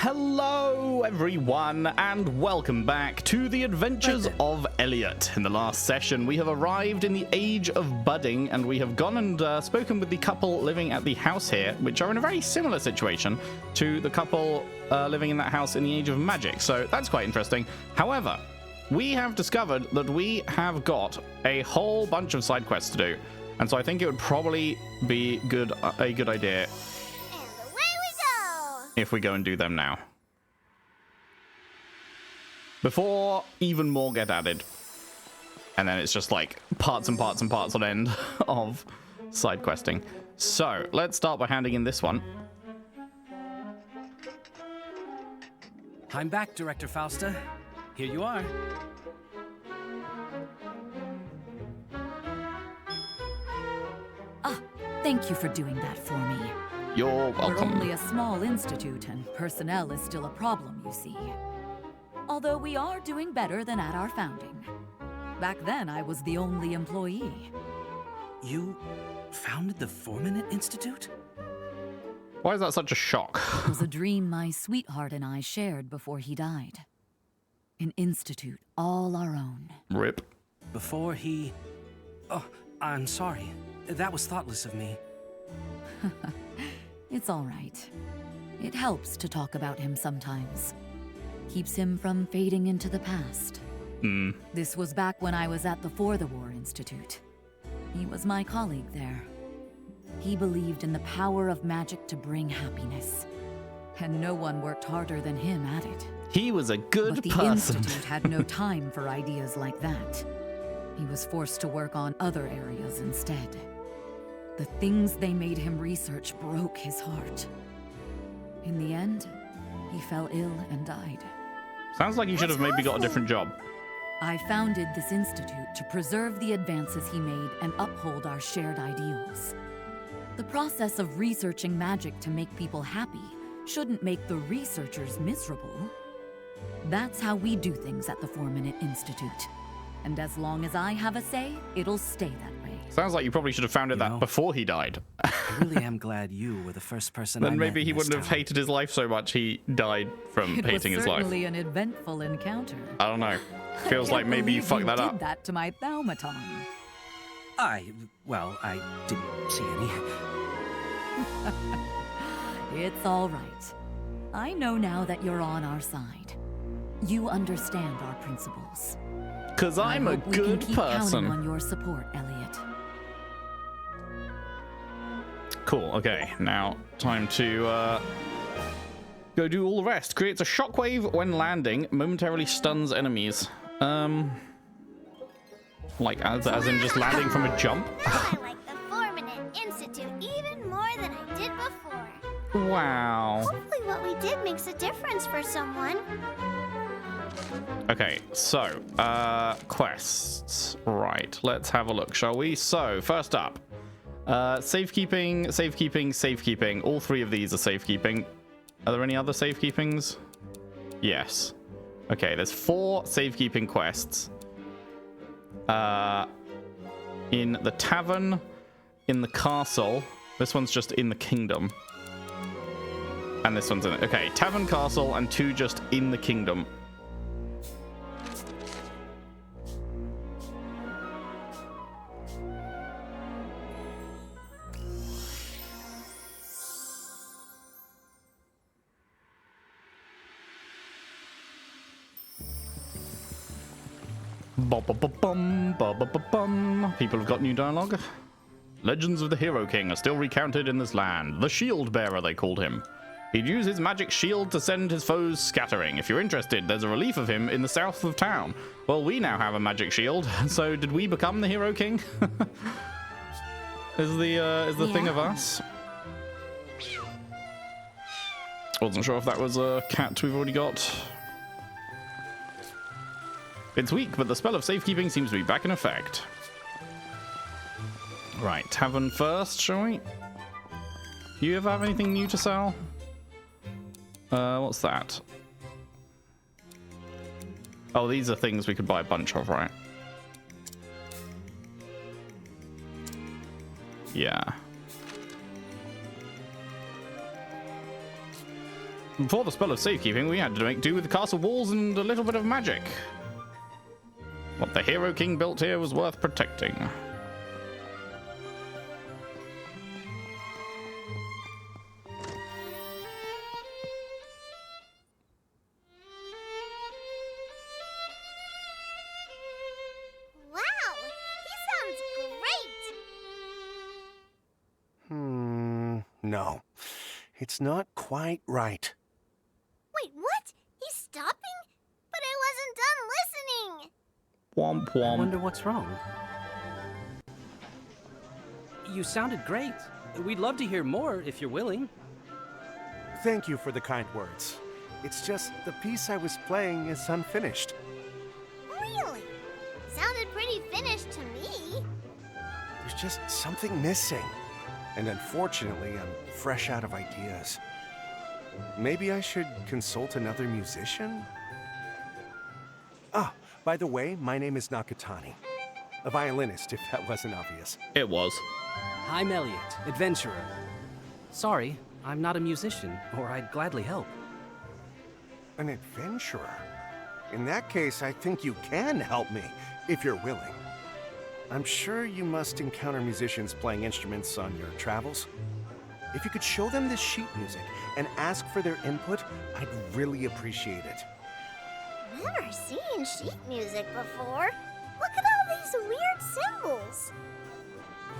Hello everyone and welcome back to the Adventures of Elliot. In the last session we have arrived in the Age of Budding and we have gone and spoken with the couple living at the house here, which are in a very similar situation to the couple living in that house in the Age of Magic, so that's quite interesting. However, we have discovered that we have got a whole bunch of side quests to do, and so I think it would probably be a good idea if we go and do them now, before even more get added, and then it's just like parts and parts and parts on end of side questing. So let's start by handing in this one. I'm back, Director Fausta. Here you are. Ah, thank you for doing that for me. You're welcome. We're only a small institute, and personnel is still a problem, you see. Although we are doing better than at our founding. Back then, I was the only employee. You founded the Foreman Institute? Why is that such a shock? It was a dream my sweetheart and I shared before he died. An institute all our own. Rip. Before he... Oh, I'm sorry. That was thoughtless of me. It's all right. It helps to talk about him sometimes. Keeps him from fading into the past. This was back when I was at the For the War Institute. He was my colleague there. He believed in the power of magic to bring happiness. And no one worked harder than him at it. He was a good person. But the Institute had no time for ideas like that. He was forced to work on other areas instead. The things they made him research broke his heart. In the end, he fell ill and died. Sounds like you should have maybe got a different job. I founded this institute to preserve the advances he made and uphold our shared ideals. The process of researching magic to make people happy shouldn't make the researchers miserable. That's how we do things at the Foreman Institute. And as long as I have a say, it'll stay that way. Sounds like you probably should have founded that before he died. I really am glad you were the first person I met. Then maybe he wouldn't have hated his life so much he died from hating his life. It was certainly an eventful encounter. I don't know. Feels like maybe you fucked that up. Did that to my thaumaton. I didn't see any. It's all right. I know now that you're on our side. You understand our principles. 'Cause I'm a good person. Counting on your support, Elliot. Cool. Okay, now time to go do all the rest. Creates a shockwave when landing, momentarily stuns enemies. Like as in just landing from a jump. I like the Foreman Institute even more than I did before. Wow. Hopefully what we did makes a difference for someone. Okay, so quests. Right, let's have a look, shall we? So first up, safekeeping, safekeeping, safekeeping. All three of these are safekeeping. Are there any other safekeepings? Yes. Okay, there's 4 safekeeping quests. In the tavern, in the castle. This one's just in the kingdom. And this one's in it. Okay, tavern, castle, and 2 just in the kingdom. People have got new dialogue. Legends of the Hero King are still recounted in this land. The Shield Bearer, they called him. He'd use his magic shield to send his foes scattering. If you're interested, there's a relief of him in the south of town. Well, we now have a magic shield, so did we become the Hero King? is the thing of us? Wasn't sure if that was a cat we've already got. It's weak, but the spell of safekeeping seems to be back in effect. Right, tavern first, shall we? Do you ever have anything new to sell? What's that? Oh, these are things we could buy a bunch of, right? Yeah. For the spell of safekeeping, we had to make do with the castle walls and a little bit of magic. What the hero king built here was worth protecting. Wow, he sounds great. No. It's not quite right. Wait, what? He's stopping? But I wasn't done listening. Womp I womp. wonder what's wrong. You sounded great. We'd love to hear more if you're willing. Thank you for the kind words. It's just the piece I was playing is unfinished. Really? Sounded pretty finished to me. There's just something missing. And unfortunately, I'm fresh out of ideas. Maybe I should consult another musician? Ah, by the way, my name is Nakatani. A violinist, if that wasn't obvious. It was. I'm Elliot, adventurer. Sorry, I'm not a musician, or I'd gladly help. An adventurer? In that case, I think you can help me, if you're willing. I'm sure you must encounter musicians playing instruments on your travels. If you could show them this sheet music and ask for their input, I'd really appreciate it. Never seen sheet music before. Look at all these weird symbols.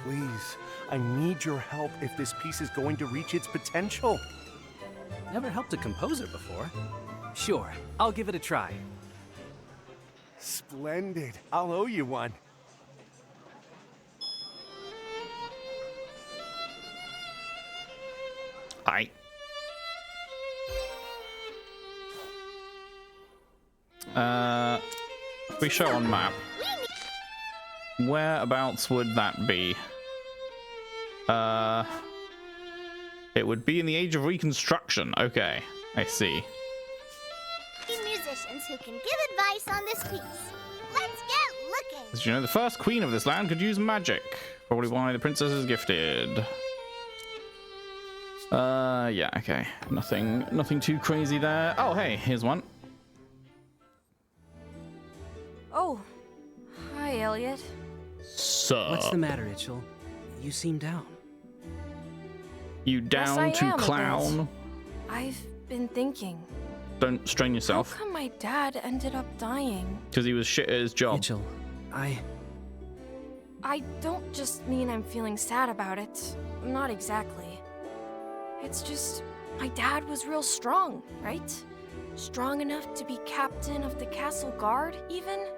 Please, I need your help if this piece is going to reach its potential. Never helped a composer before. Sure, I'll give it a try. Splendid. I'll owe you one. Aye. If we show on map, whereabouts would that be? It would be in the Age of Reconstruction. Okay, I see. Musicians who can give advice on this piece. Let's get looking. As you know, the first queen of this land could use magic. Probably why the princess is gifted. Yeah, okay. Nothing too crazy there. Oh, hey, here's one. Oh, hi, Elliot. So, What's the matter, Itchel? You seem down. you down Yes, I to am a bit. clown? I've been thinking, Don't strain how yourself, come my dad ended up dying? because he was shit at his job. Itchel, I don't just mean I'm feeling sad about it. Not exactly. It's just, my dad was real strong, right? Strong enough to be captain of the castle guard, even?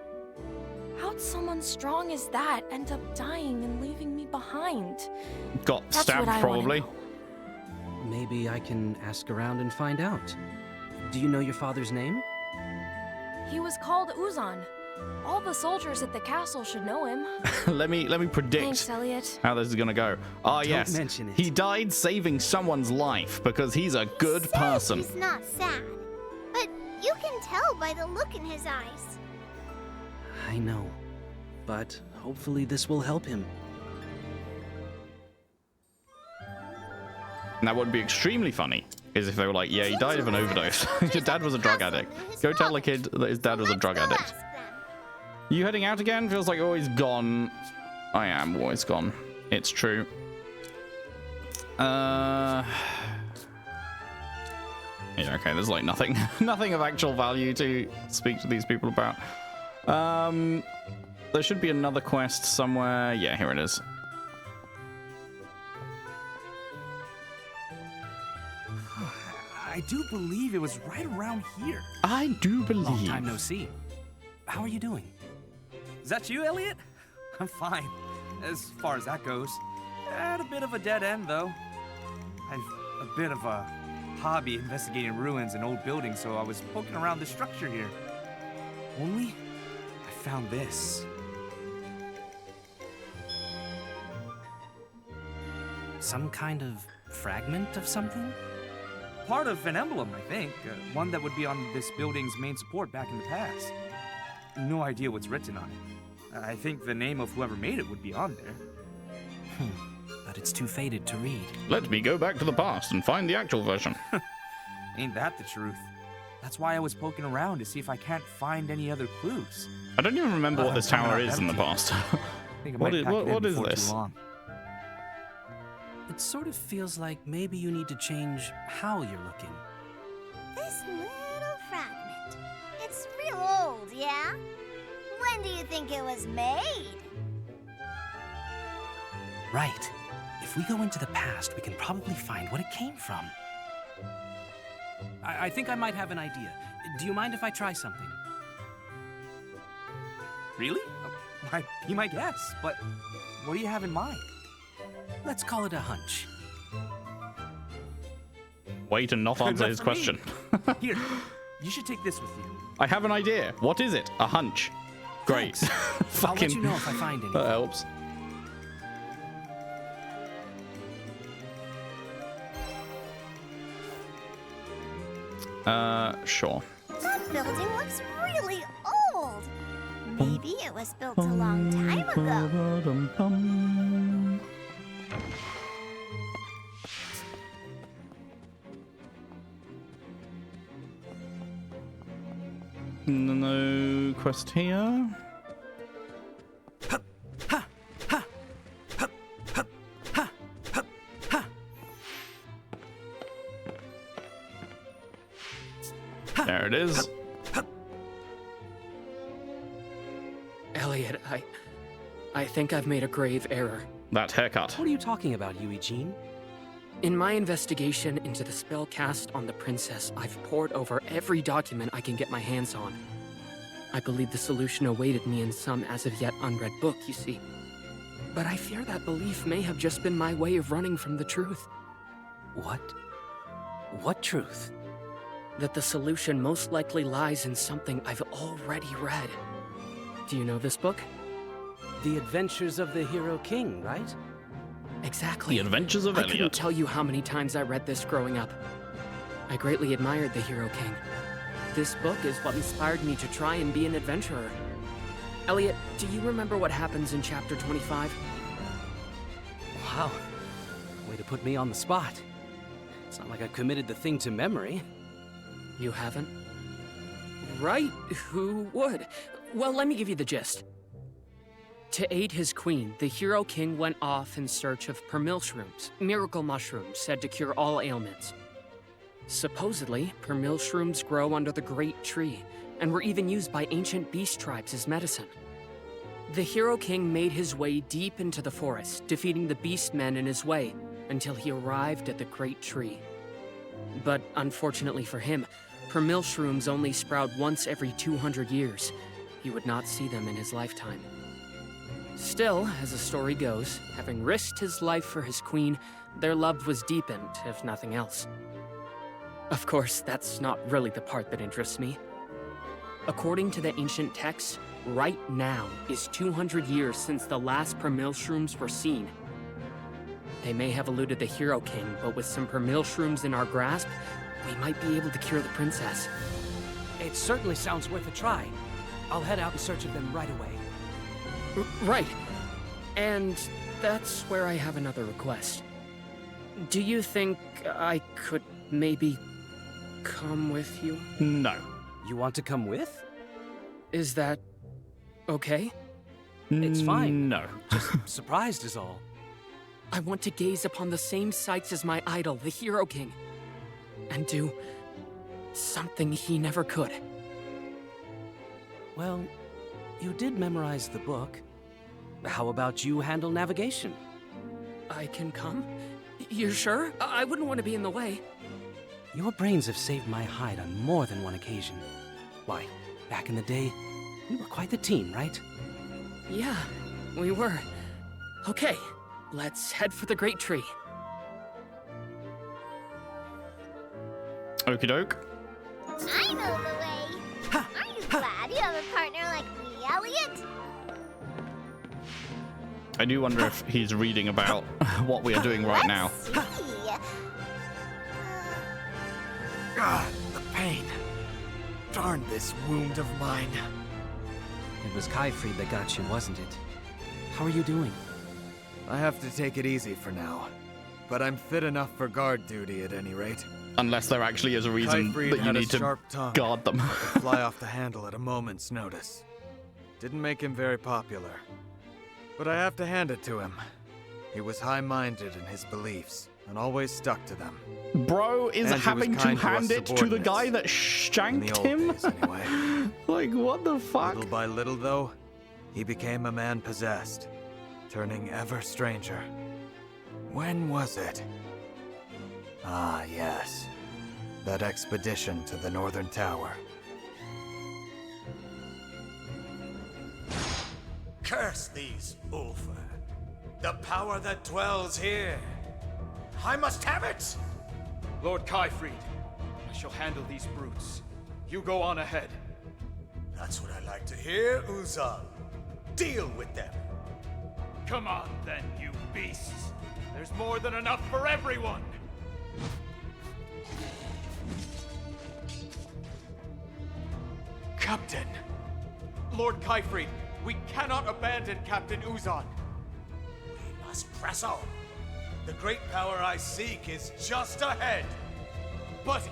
How'd someone strong as that end up dying and leaving me behind? Got That's stabbed, what I probably. wanna know. maybe I can ask around and find out. Do you know your father's name? He was called Uzan. All the soldiers at the castle should know him. let me predict Thanks, Elliot. how this is gonna go. Ah, Don't yes. mention it. He died saving someone's life because he's a good Says person. He's not sad, but you can tell by the look in his eyes. I know, but hopefully this will help him. And that would be extremely funny, is if they were like, yeah, he died of an overdose. Your dad was a drug addict. Go tell the kid that his dad was a drug addict. You heading out again? Feels like you're always gone. I am always gone. It's true. Yeah, okay, there's like nothing of actual value to speak to these people about. There should be another quest somewhere. Yeah, here it is. I do believe it was right around here. I do Long believe. time no see. How are you doing? Is that you, Elliot? I'm fine, as far as that goes. At a bit of a dead end, though. I've a bit of a hobby investigating ruins and old buildings, so I was poking around the structure here. Only, I found this. Some kind of fragment of something? Part of an emblem, I think. One that would be on this building's main support back in the past. No idea what's written on it. I think the name of whoever made it would be on there. But it's too faded to read. Let me go back to the past and find the actual version. Ain't that the truth? That's why I was poking around to see if I can't find any other clues. I don't even remember what this tower is in the empty. past. I think I What might is- pack it in what is before too this? long. It sort of feels like maybe you need to change how you're looking. This little fragment. It's real old, yeah? When do you think it was made? Right. If we go into the past, we can probably find what it came from. I think I might have an idea. Do you mind if I try something? Really? Might be my guess, but what do you have in mind? Let's call it a hunch. Wait and not Good answer enough his for me. question. Here, you should take this with you. I have an idea. What is it? A hunch. Great. Thanks. I'll let you know if I find anything. That helps. Sure. That building looks really old. Maybe it was built a long time ago. No quest here. There it is. Elliot, I think I've made a grave error. That haircut. What are you talking about, Eugene? In my investigation into the spell cast on the princess, I've pored over every document I can get my hands on. I believe the solution awaited me in some as of yet unread book, you see. But I fear that belief may have just been my way of running from the truth. What? What truth? That the solution most likely lies in something I've already read. Do you know this book? The Adventures of the Hero King, right? Exactly. The Adventures of I couldn't Elliot. tell you how many times I read this growing up. I greatly admired the Hero King. This book is what inspired me to try and be an adventurer. Elliot, do you remember what happens in chapter 25? Wow. Way to put me on the spot. It's not like I committed the thing to memory. You haven't? Right, who would? Well, let me give you the gist. To aid his queen, the Hero King went off in search of permilshrooms, miracle mushrooms said to cure all ailments. Supposedly, permilshrooms grow under the Great Tree, and were even used by ancient beast tribes as medicine. The Hero King made his way deep into the forest, defeating the beast men in his way, until he arrived at the Great Tree. But unfortunately for him, permilshrooms only sprout once every 200 years. He would not see them in his lifetime. Still, as the story goes, having risked his life for his queen, their love was deepened, if nothing else. Of course, that's not really the part that interests me. According to the ancient texts, right now is 200 years since the last permilshrooms were seen. They may have eluded the Hero King, but with some permilshrooms in our grasp, we might be able to cure the princess. It certainly sounds worth a try. I'll head out in search of them right away. Right. And that's where I have another request. Do you think I could maybe come with you? No. You want to come with? Is that okay? It's fine. No. Just surprised is all. I want to gaze upon the same sights as my idol, the Hero King, and do something he never could. Well, you did memorize the book. How about you handle navigation? I can come? You're sure? I wouldn't want to be in the way. Your brains have saved my hide on more than one occasion. Why, back in the day, we were quite the team, right? Yeah, we were. Okay, let's head for the Great Tree. Okie doke. I know the way. Aren't you glad you have a partner like me, Elliot? I do wonder if he's reading about what we are doing right now. Let's see. Ah, the pain. Darn this wound of mine. It was Kaifried that got you, wasn't it? How are you doing? I have to take it easy for now. But I'm fit enough for guard duty at any rate. Unless there actually is a reason Kayfried that you had a need to sharp tongue. guard them. Could fly off the handle at a moment's notice. Didn't make him very popular. But I have to hand it to him. He was high-minded in his beliefs, and always stuck to them. Bro is And he was having to kind to us hand it to the guy that In shanked the old him? days, anyway. Like, what the fuck? Little by little, though, he became a man possessed, turning ever stranger. When was it? Ah, yes. That expedition to the Northern Tower. Curse these Ulfer. The power that dwells here. I must have it! Lord Kayfried, I shall handle these brutes. You go on ahead. That's what I like to hear, Uzan. Deal with them. Come on then, you beasts. There's more than enough for everyone. Captain! Lord Kayfried, we cannot abandon Captain Uzan. We must press on. The great power I seek is just ahead. But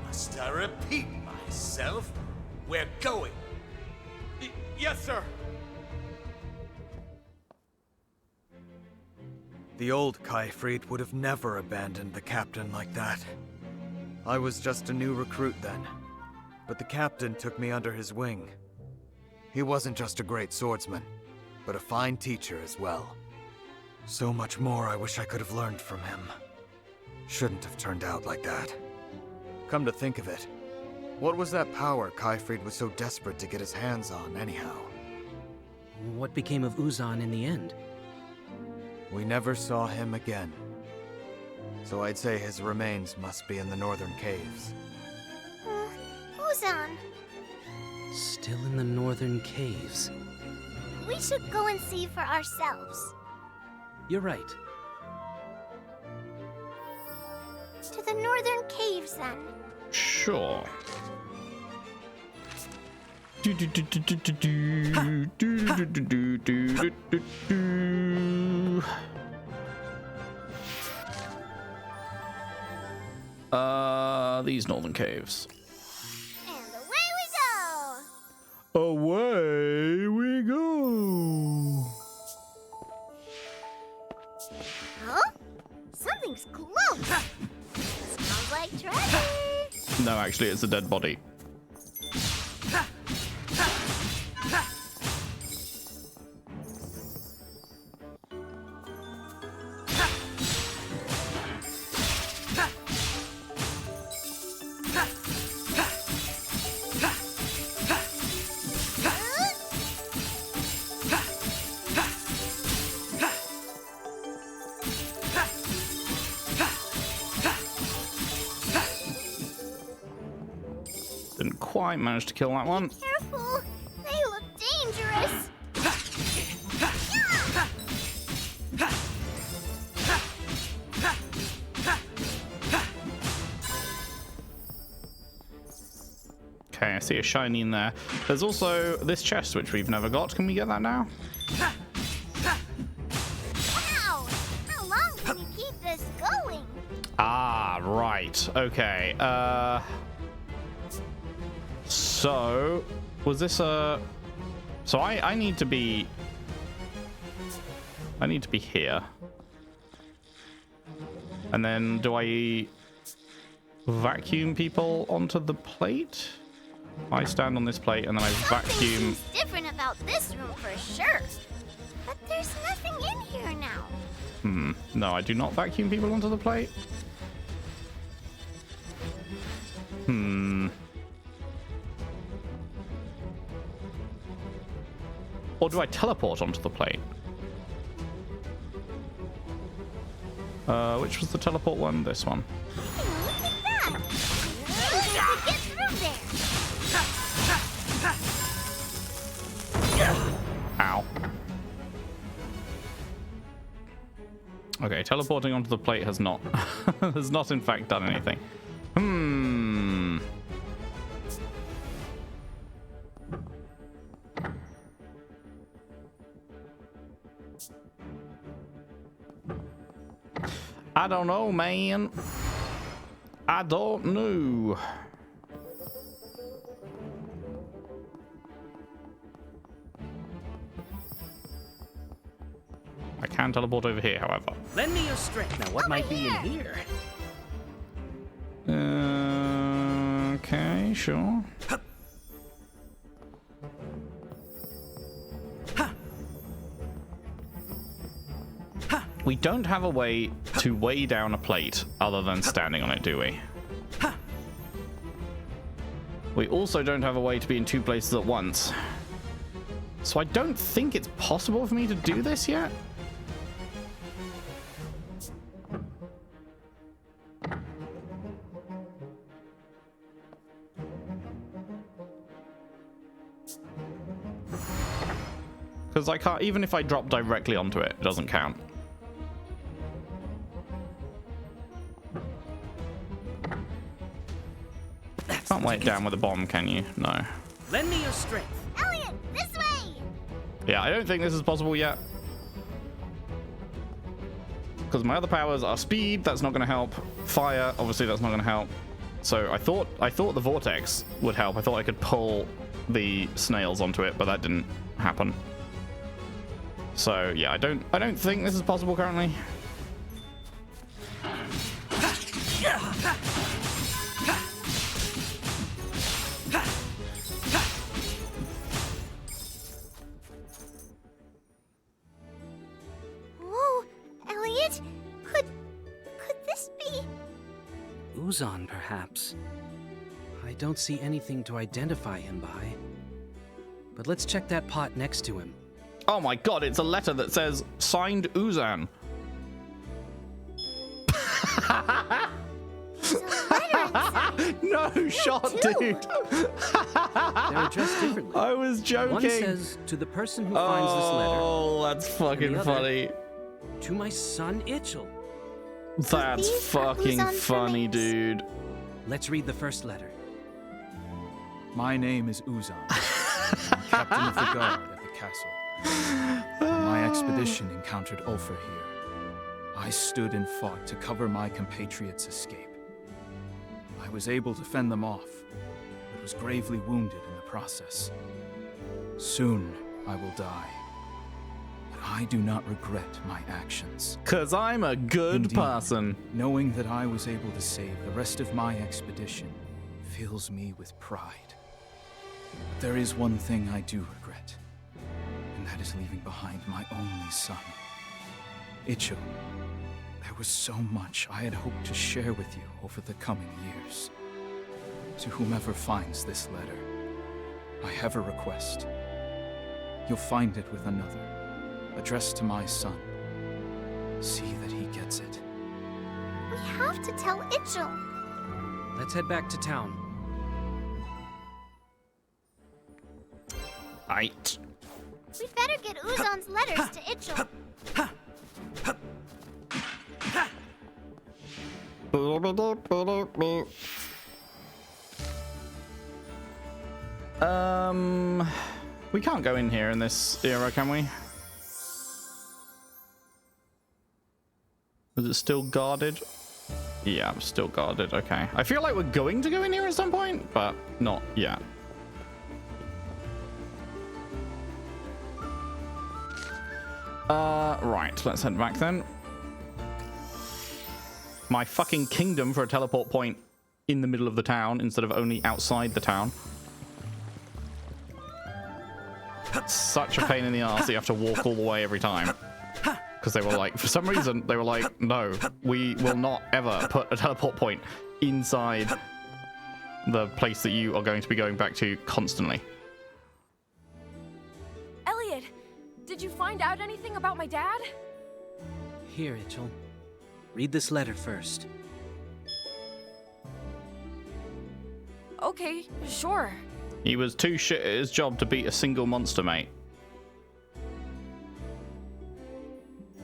Must I repeat myself? We're going. yes, sir. The old Kayfried would have never abandoned the captain like that. I was just a new recruit then, but the captain took me under his wing. He wasn't just a great swordsman, but a fine teacher as well. So much more I wish I could have learned from him. Shouldn't have turned out like that. Come to think of it, what was that power Kayfried was so desperate to get his hands on, anyhow? What became of Uzan in the end? We never saw him again. So I'd say his remains must be in the northern caves. Uzan, Still in the northern caves. we should go and see for ourselves. You're right. To the northern caves, then. Sure. These northern caves. And away we go! Away we go. Huh? Something's close. Smells like treasure. No, actually, it's a dead body. Didn't quite manage to kill that one. Careful, they look dangerous. Okay, I see a shiny in there. There's also this chest, which we've never got. Can we get that now? Wow! How long can you keep this going? Ah, right. Okay. So, was this a... So I need to be... I need to be here. And then do I vacuum people onto the plate? I stand on this plate and then I vacuum... Something seems different about this room for sure. But there's nothing in here now. No, I do not vacuum people onto the plate. Or do I teleport onto the plate? Which was the teleport one? This one. Look at that! We get through there. Ow. Okay, teleporting onto the plate has not has not in fact done anything. I don't know, man. I don't know. I can teleport over here, however. Lend me your strength. Now, what might be in here? Okay, sure. We don't have a way to weigh down a plate other than standing on it, do we? We also don't have a way to be in two places at once. So I don't think it's possible for me to do this yet. Because I can't, even if I drop directly onto it, it doesn't count. Can't weigh it down with a bomb, can you? No. Lend me your strength. Elliot, this way! Yeah, I don't think this is possible yet. Because my other powers are speed, that's not going to help. Fire, obviously that's not going to help. So I thought the vortex would help. I thought I could pull the snails onto it, but that didn't happen. So yeah, I don't think this is possible currently. Whoa, Elliot, could this be? Uzan, perhaps. I don't see anything to identify him by. But let's check that pot next to him. Oh my god, it's a letter that says, signed Uzan. No shot, dude. They're addressed differently. I was joking. One says, to the person who finds this letter. Oh, that's fucking funny. To my son, Itchel. That's fucking funny, dude. Let's read the first letter. My name is Uzan, captain of the guard at the castle. My expedition encountered Ulfr here. I stood and fought to cover my compatriots' escape. I was able to fend them off, but was gravely wounded in the process. Soon I will die, but I do not regret my actions. 'Cause I'm a good person. Knowing that I was able to save the rest of my expedition fills me with pride. But there is one thing I do regret, and that is leaving behind my only son. Itchel, there was so much I had hoped to share with you over the coming years. To whomever finds this letter, I have a request. You'll find it with another, addressed to my son. See that he gets it. We have to tell Itchel. Let's head back to town. Right. We'd better get Uzan's letters to Itchel. We can't go in here in this era, can we? Is it still guarded? Yeah, I'm still guarded. Okay. I feel like we're going to go in here at some point, but not yet. Right. Let's head back then. My fucking kingdom for a teleport point in the middle of the town instead of only outside the town. That's such a pain in the ass. You have to walk all the way every time. Because they were like, for some reason, they were like, no, we will not ever put a teleport point inside the place that you are going to be going back to constantly. Elliot, did you find out anything about my dad? Here, Itchel. Read this letter first. Okay, sure. He was too shit at his job to beat a single monster, mate.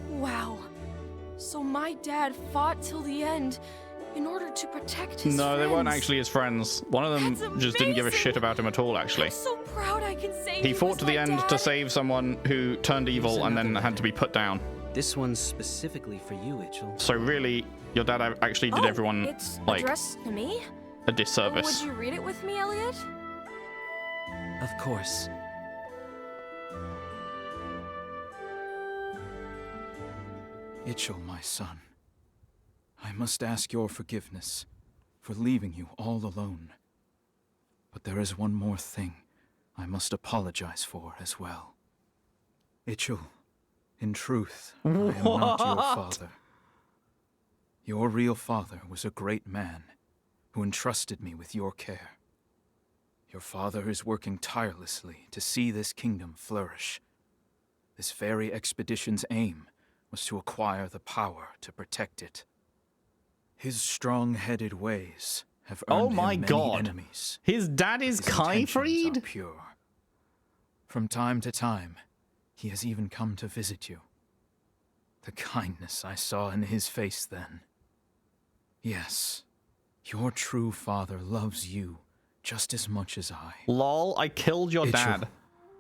Wow. So my dad fought till the end in order to protect his No, friends. they weren't actually his friends. One of them just didn't give a shit about him at all, actually. I'm so proud I can say He fought was to the my end dad. to save someone who turned evil and then had to be put down. This one's specifically for you, Ichel. So really, your dad actually did everyone it's like addressed to me? a disservice. Would you read it with me, Elliot? Of course. Ichel, my son, I must ask your forgiveness for leaving you all alone. But there is one more thing I must apologize for as well. Ichel, in truth, I am not your father. Your real father was a great man who entrusted me with your care. Your father is working tirelessly to see this kingdom flourish. This very expedition's aim was to acquire the power to protect it. His strong-headed ways have earned him many enemies. His dad is Kai'fried? Are pure. From time to time, he has even come to visit you. The kindness I saw in his face then. Yes, your true father loves you just as much as I. Lol, I killed your Ichel, dad.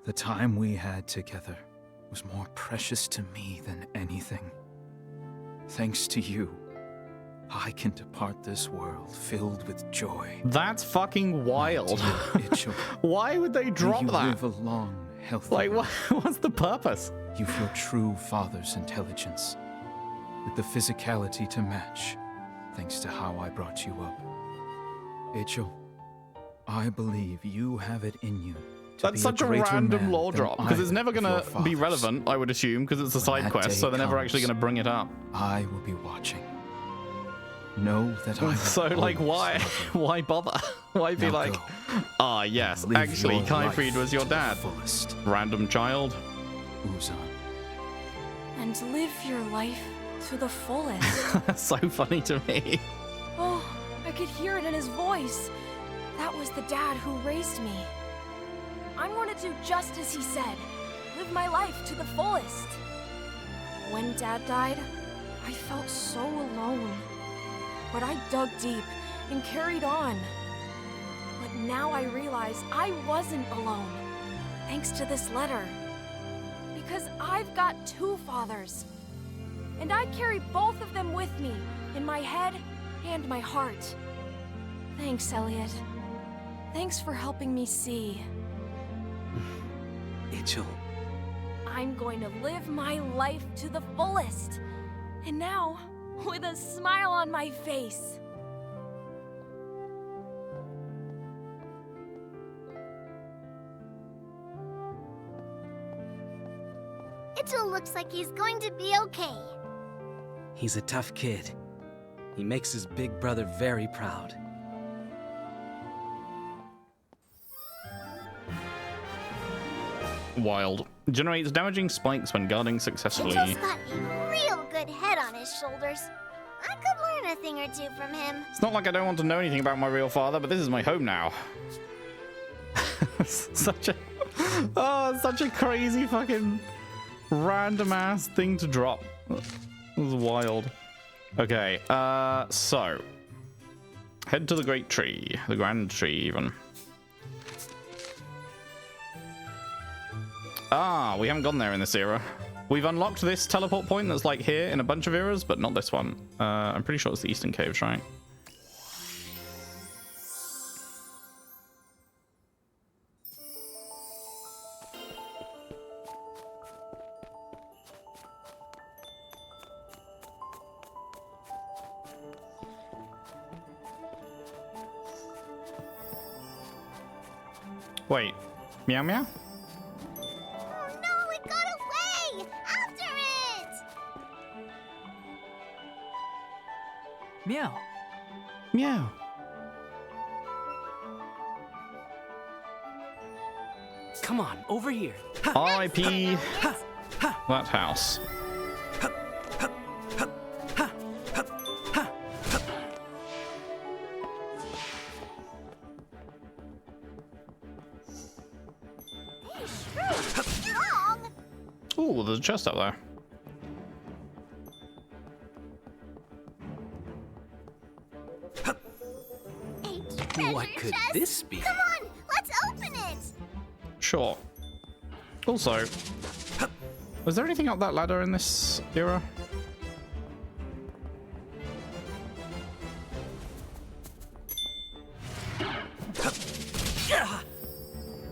The time we had together was more precious to me than anything. Thanks to you, I can depart this world filled with joy. That's fucking wild. Ichel, why would they drop may you that? Live a long, healthy like, life. What's the purpose? You've your true father's intelligence, with the physicality to match, thanks to how I brought you up. Ichel, I believe you have it in you. That's such a random lore drop, because it's never going to be relevant, I would assume, because it's a side quest, so they're never actually going to bring it up. I will be watching. Know that I So, like, why bother? Why be like, ah, yes, actually, Kai'fried was your dad. Random child. Uzan. And live your life to the fullest. That's so funny to me. Oh, I could hear it in his voice. That was the dad who raised me. I'm going to do just as he said. Live my life to the fullest. When Dad died, I felt so alone. But I dug deep and carried on. But now I realize I wasn't alone, thanks to this letter. Because I've got two fathers. And I carry both of them with me, in my head and my heart. Thanks, Elliot. Thanks for helping me see. Ichel. I'm going to live my life to the fullest. And now, with a smile on my face. Ichel looks like he's going to be okay. He's a tough kid. He makes his big brother very proud. Wild. Generates damaging spikes when guarding successfully. Ichel's got a real good head on his shoulders. I could learn a thing or two from him. It's not like I don't want to know anything about my real father, but this is my home now. such a crazy fucking random ass thing to drop. It was wild. Okay, so head to the Great Tree, the Grandtree even. Ah, we haven't gone there in this era. We've unlocked this teleport point that's like here in a bunch of eras, but not this one. I'm pretty sure it's the Eastern Caves, right? Wait, meow meow? Meow. Meow. Come on, over here. R.I.P. that house. Ooh, there's a chest up there. What could this be? Come on, let's open it. Sure. Also, Was there anything up that ladder in this era?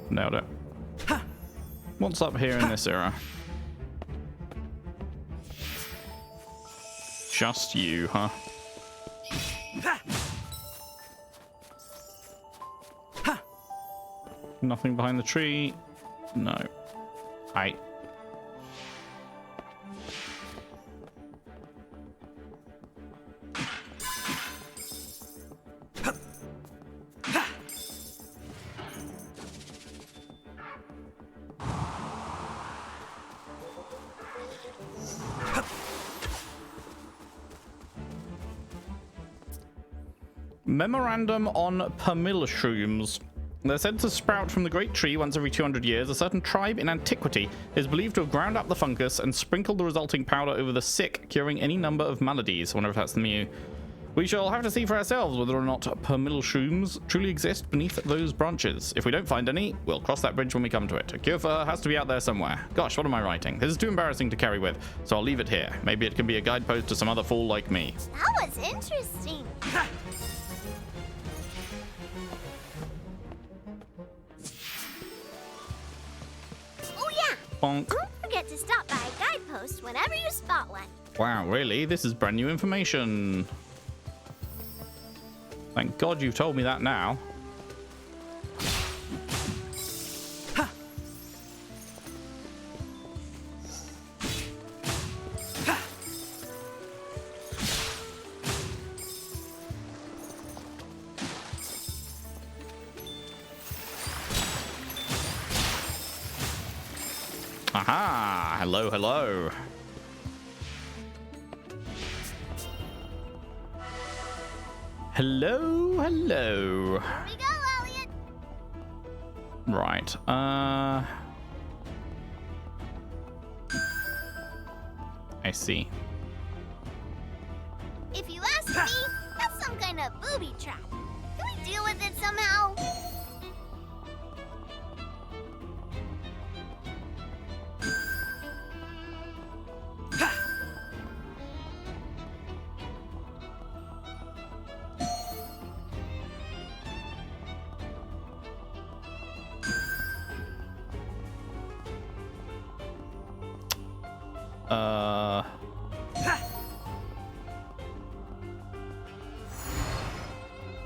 Nailed it. What's up here in this era? Just you, huh? Nothing behind the tree? No. Aight. Memorandum on permilshrooms. They're said to sprout from the great tree once every 200 years. A certain tribe in antiquity is believed to have ground up the fungus and sprinkled the resulting powder over the sick, curing any number of maladies. I wonder if that's the Mew. We shall have to see for ourselves whether or not permilshrooms truly exist beneath those branches. If we don't find any, we'll cross that bridge when we come to it. A cure for her has to be out there somewhere. Gosh, what am I writing? This is too embarrassing to carry with, so I'll leave it here. Maybe it can be a guidepost to some other fool like me. That was interesting. Bonk. Don't forget to stop by a guidepost whenever you spot one. Wow, really? This is brand new information. Thank God you've told me that now. Aha! Hello, hello. Hello, hello. Here we go, Elliot. Right. I see. If you ask me, that's some kind of booby trap. Can we deal with it somehow?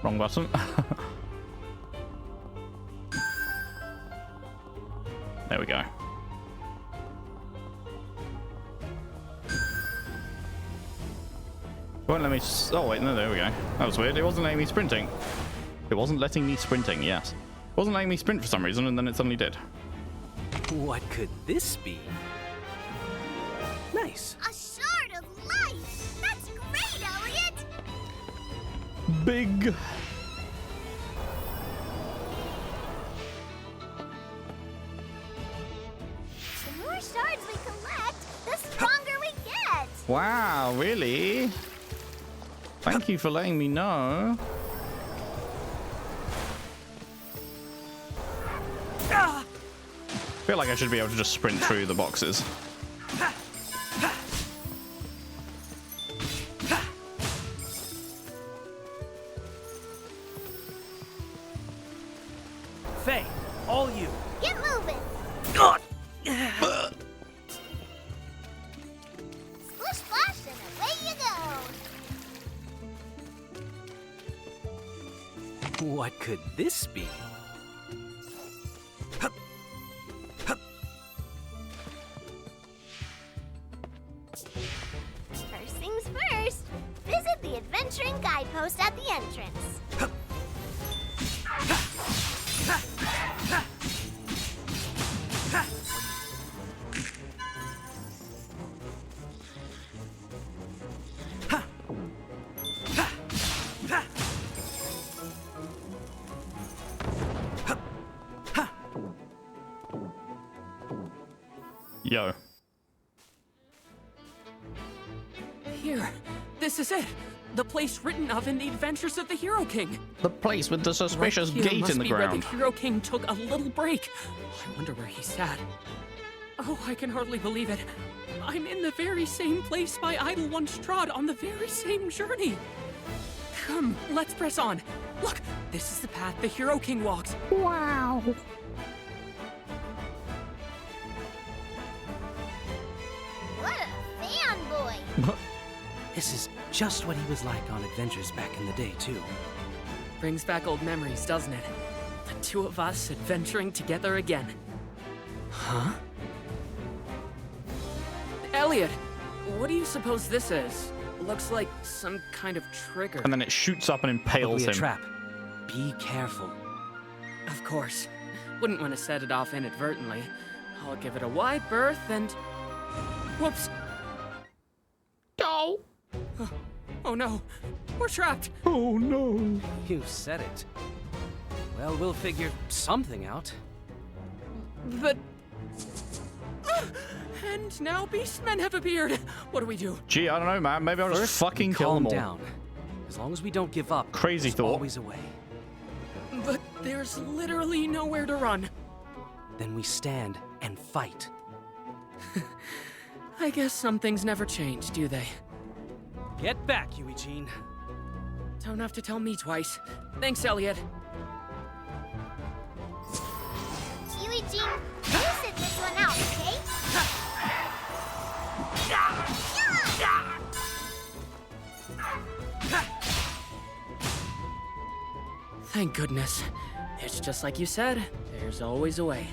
Wrong button. There we go. Won't let me. Oh wait, no, there we go. That was weird. It wasn't letting me sprinting. It wasn't letting me sprinting. Yes, it wasn't letting me sprint for some reason, and then it suddenly did. What could this be? Nice. A shard of light! That's great, Elliot! Big. The more shards we collect, the stronger we get! Wow, really? Thank you for letting me know. I feel like I should be able to just sprint through the boxes. Faie, all you. Get moving! Splish splash and away you go! What could this be? First things first, visit the adventuring guidepost at the entrance. Yo. Here, this is it. The place written of in the Adventures of the Hero King. The place with the suspicious Right here gate must in the be where ground. the Hero King took a little break. I wonder where he sat. Oh, I can hardly believe it. I'm in the very same place my idol once trod on the very same journey. Come, let's press on. Look, this is the path the Hero King walks. Wow. What a fanboy. This is just what he was like on Adventures back in the day, too. Brings back old memories, doesn't it? The two of us adventuring together again. Huh? Elliot, what do you suppose this is? Looks like some kind of trigger. And then it shoots up and impales Probably a him. trap. Be careful. Of course. Wouldn't want to set it off inadvertently. I'll give it a wide berth and... Whoops. Oh! Oh no. We're trapped. Oh no. You said it. Well, we'll figure something out. But... And now beastmen have appeared. What do we do? Gee, I don't know, man. Maybe I'll just First, fucking we kill calm them all. down. As long as we don't give up, Crazy there's thought. always a way. But there's literally nowhere to run. Then we stand and fight. I guess some things never change, do they? Get back, Eugene. Don't have to tell me twice. Thanks, Elliot. Eugene, you sit this one out, okay? Thank goodness. It's just like you said, there's always a way.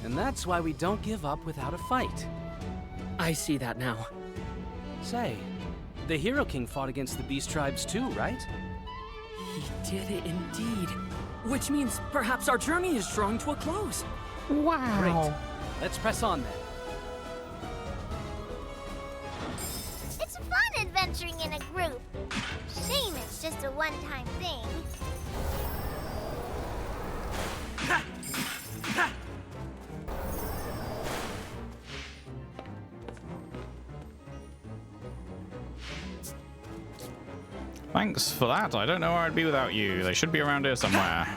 And that's why we don't give up without a fight. I see that now. Say, the Hero King fought against the Beast Tribes too, right? He did it indeed. Which means perhaps our journey is drawing to a close. Wow. Great. Let's press on then. It's fun adventuring in a group. Shame it's just a one-time thing. Thanks for that. I don't know where I'd be without you. They should be around here somewhere.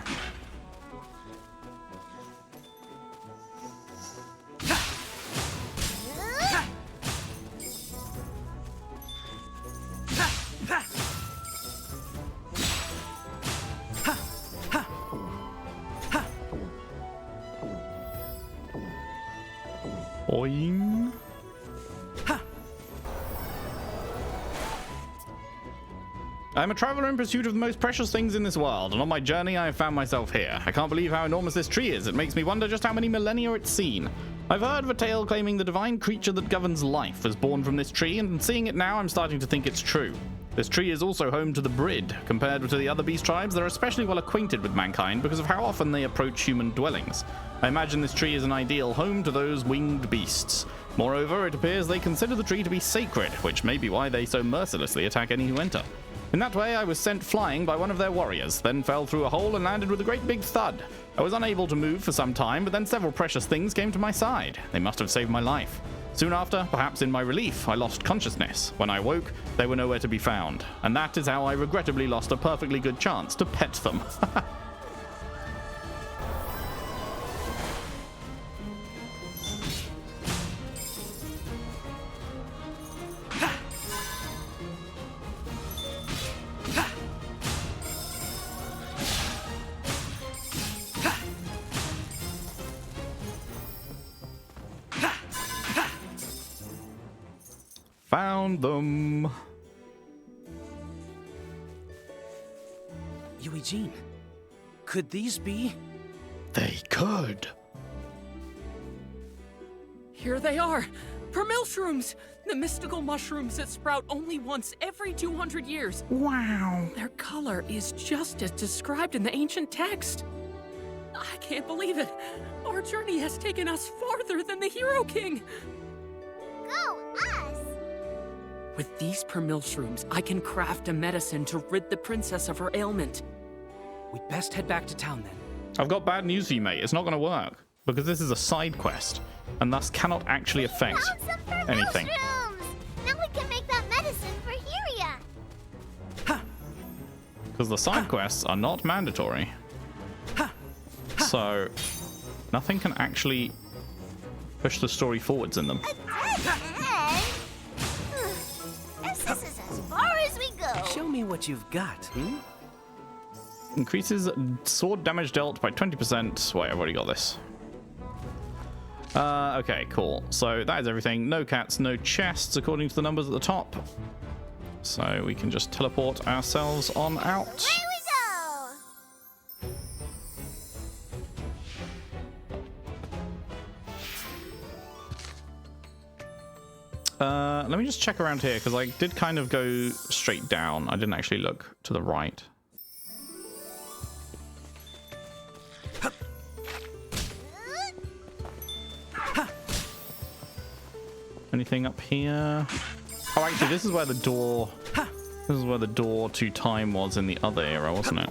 Boing. I'm a traveler in pursuit of the most precious things in this world, and on my journey I have found myself here. I can't believe how enormous this tree is. It makes me wonder just how many millennia it's seen. I've heard of a tale claiming the divine creature that governs life was born from this tree, and seeing it now I'm starting to think it's true. This tree is also home to the Brid. Compared to the other beast tribes, they're especially well acquainted with mankind because of how often they approach human dwellings. I imagine this tree is an ideal home to those winged beasts. Moreover, it appears they consider the tree to be sacred, which may be why they so mercilessly attack any who enter. In that way, I was sent flying by one of their warriors, then fell through a hole and landed with a great big thud. I was unable to move for some time, but then several precious things came to my side. They must have saved my life. Soon after, perhaps in my relief, I lost consciousness. When I woke, they were nowhere to be found. And that is how I regrettably lost a perfectly good chance to pet them. Found them. Eugene, could these be? They could. Here they are. Permilshrooms! The mystical mushrooms that sprout only once every 200 years. Wow. Their color is just as described in the ancient text. I can't believe it. Our journey has taken us farther than the Hero King. Go us! With these permilshrooms, I can craft a medicine to rid the princess of her ailment. We'd best head back to town then. I've got bad news for you, mate. It's not going to work. Because this is a side quest, and thus cannot actually affect anything. Now we can make that medicine for Heuria. Because the side quests are not mandatory. So, nothing can actually push the story forwards in them. A dead end? Guess this is as far as we go. Show me what you've got, hmm? Increases sword damage dealt by 20%. Wait, I've already got this. Okay, cool. So that is everything. No cats, no chests, according to the numbers at the top. So we can just teleport ourselves on out. Here we go. Let me just check around here, because I did kind of go straight down. I didn't actually look to the right. Anything up here? Oh, actually, this is where the door... This is where the door to time was in the other era, wasn't it?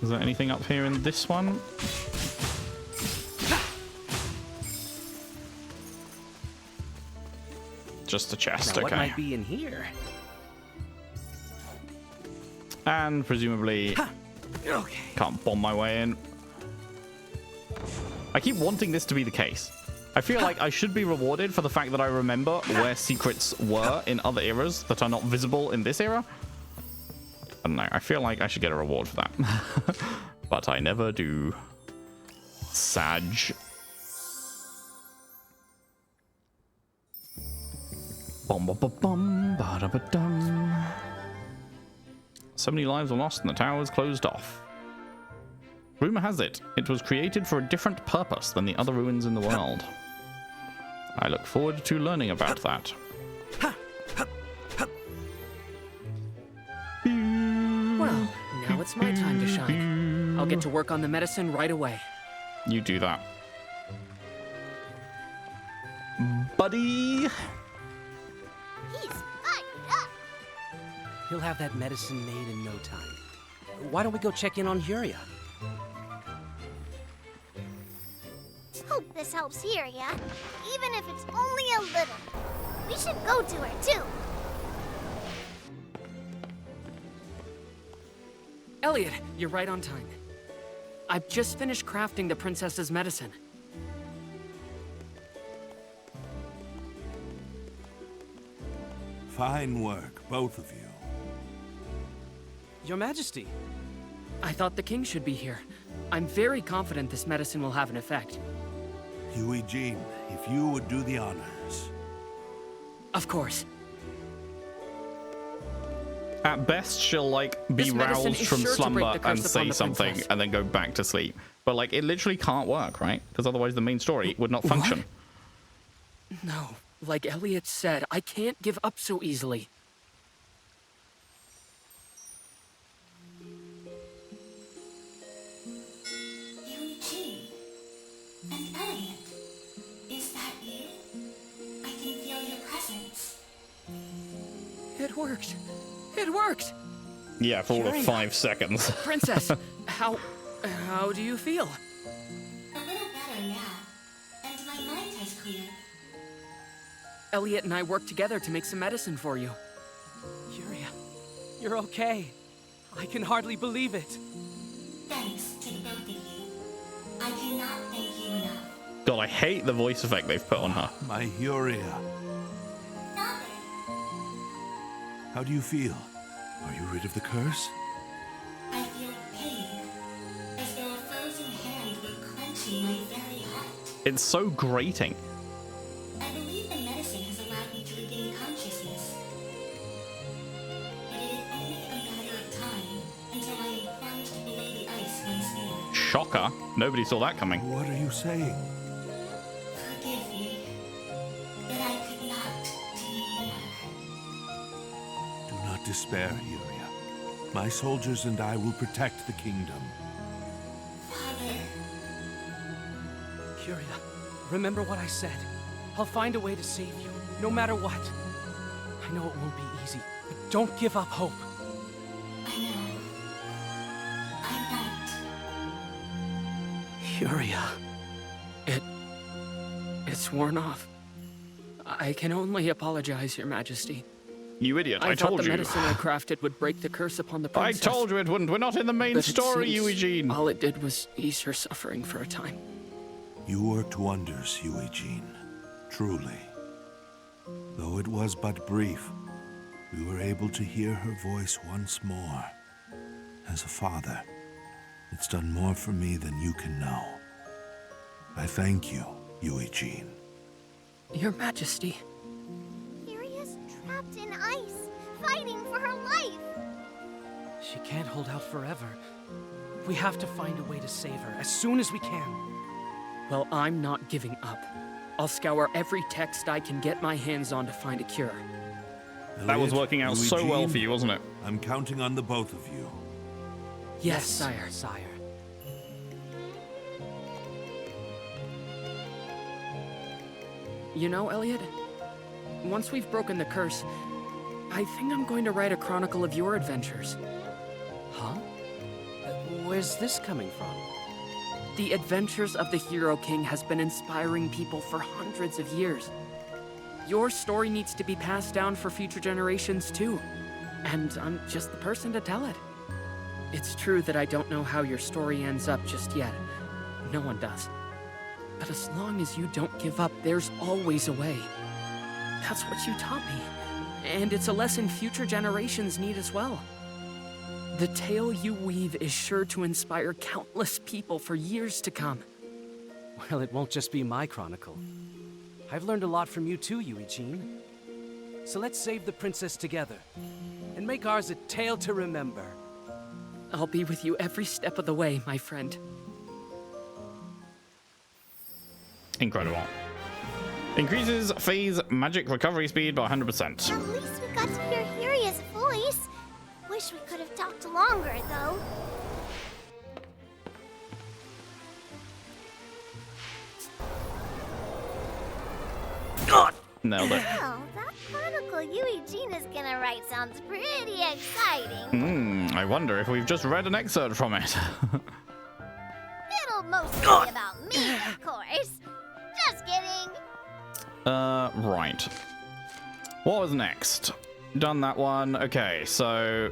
Is there anything up here in this one? Just a chest, Now, okay. what might be in here? And presumably... Okay. Can't bomb my way in. I keep wanting this to be the case. I feel like I should be rewarded for the fact that I remember where secrets were in other eras that are not visible in this era. I don't know. I feel like I should get a reward for that. But I never do. Sag. Bum ba ba bum ba da ba dum. So many lives were lost and the tower was closed off. Rumor has it, it was created for a different purpose than the other ruins in the world. I look forward to learning about that. Well, now it's my time to shine. I'll get to work on the medicine right away. You do that. Buddy! He's fired up. He'll have that medicine made in no time. Why don't we go check in on Heuria? Hope this helps Heuria, even if it's only a little. We should go to her, too. Elliot, you're right on time. I've just finished crafting the princess's medicine. Fine work, both of you. Your Majesty. I thought the king should be here. I'm very confident this medicine will have an effect. Eugene, if you would do the honors. Of course. At best, she'll, like, be This medicine roused is from sure to break slumber the curse and upon say the something princess. and then go back to sleep. But, like, it literally can't work, right? Because otherwise the main story would not function. No, like Elliot said, I can't give up so easily. Eugene and Elliot, is that you? I can feel your presence. It worked. It worked! Yeah, for all of Heuria. 5 seconds. Princess, how do you feel? A little better now, and my mind has cleared. Elliot and I worked together to make some medicine for you. Heuria, you're okay. I can hardly believe it. Thanks to the both of you. I cannot thank you enough. God, I hate the voice effect they've put on her. My Heuria. Father, How do you feel? Are you rid of the curse? I feel pain, as though a frozen hand were clenching my very heart. It's so grating. I believe the medicine has allowed me to regain consciousness. But it is only a matter of time until I am plunged below the ice once more. Shocker. Nobody saw that coming. What are you saying? Forgive me, but I could not do more. Do not despair, Heuria. My soldiers and I will protect the kingdom. Father, Heuria, remember what I said. I'll find a way to save you, no matter what. I know it won't be easy, but don't give up hope. I know. I won't. Heuria. It's worn off. I can only apologize, Your Majesty. You idiot, I thought told the you. medicine I crafted would break the curse upon the I princess. told you it wouldn't. We're not in the main But it story, seems Eugene. all it did was ease her suffering for a time. You worked wonders, Eugene. Truly. Though it was but brief, we were able to hear her voice once more. As a father, it's done more for me than you can know. I thank you, Eugene. Your Majesty. Heuria's trapped in ice, fighting for her life. She can't hold out forever. We have to find a way to save her as soon as we can. Well, I'm not giving up. I'll scour every text I can get my hands on to find a cure. That was working out so well Eugene, for you, wasn't it? I'm counting on the both of you. Yes, sire. Sire. You know, Elliot, once we've broken the curse, I think I'm going to write a chronicle of your adventures. Huh? Where's this coming from? The Adventures of the Hero King has been inspiring people for hundreds of years. Your story needs to be passed down for future generations too, and I'm just the person to tell it. It's true that I don't know how your story ends up just yet. No one does. But as long as you don't give up, there's always a way. That's what you taught me, and it's a lesson future generations need as well. The tale you weave is sure to inspire countless people for years to come. Well, it won't just be my chronicle. I've learned a lot from you too, Eugene. So let's save the princess together, and make ours a tale to remember. I'll be with you every step of the way, my friend. Incredible. Increases Faie's magic recovery speed by 100%. At least we got to hear Heuria's voice. Wish we could have talked longer, though. Nailed it. Well, that chronicle Eugene is gonna write sounds pretty exciting. I wonder if we've just read an excerpt from it. It'll mostly be about me, of course. Just kidding. Right. What was next? Done that one. Okay, so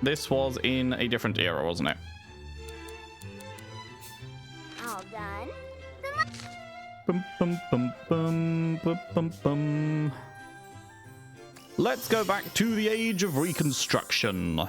this was in a different era, wasn't it? All done. Bum, bum, bum, bum, bum, bum, bum. Let's go back to the Age of Reconstruction.